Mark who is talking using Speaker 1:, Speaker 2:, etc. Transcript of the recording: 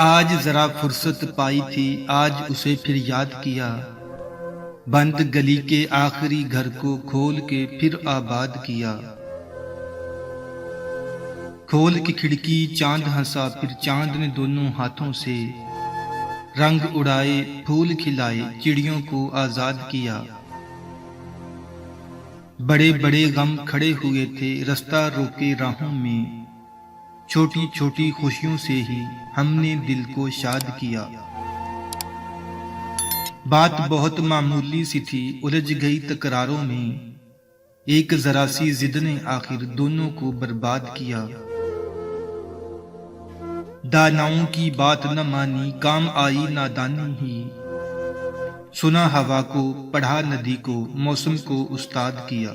Speaker 1: आज जरा फुर्सत पाई थी, आज उसे फिर याद किया। बंद गली के आखिरी घर को खोल के फिर आबाद किया। खोल की खिड़की चांद हंसा, फिर चांद ने दोनों हाथों से रंग उड़ाए, फूल खिलाए, चिड़ियों को आजाद किया। बड़े बड़े गम खड़े हुए थे रास्ता रोके राहों में, छोटी छोटी खुशियों से ही हमने दिल को शाद किया। बात बहुत मामूली सी थी, उलझ गई तकरारों में, एक जरा सी जिद ने आखिर दोनों को बर्बाद किया। दानाओं की बात न मानी, काम आई नादानी ही, सुना हवा को, पढ़ा नदी को, मौसम को उस्ताद किया।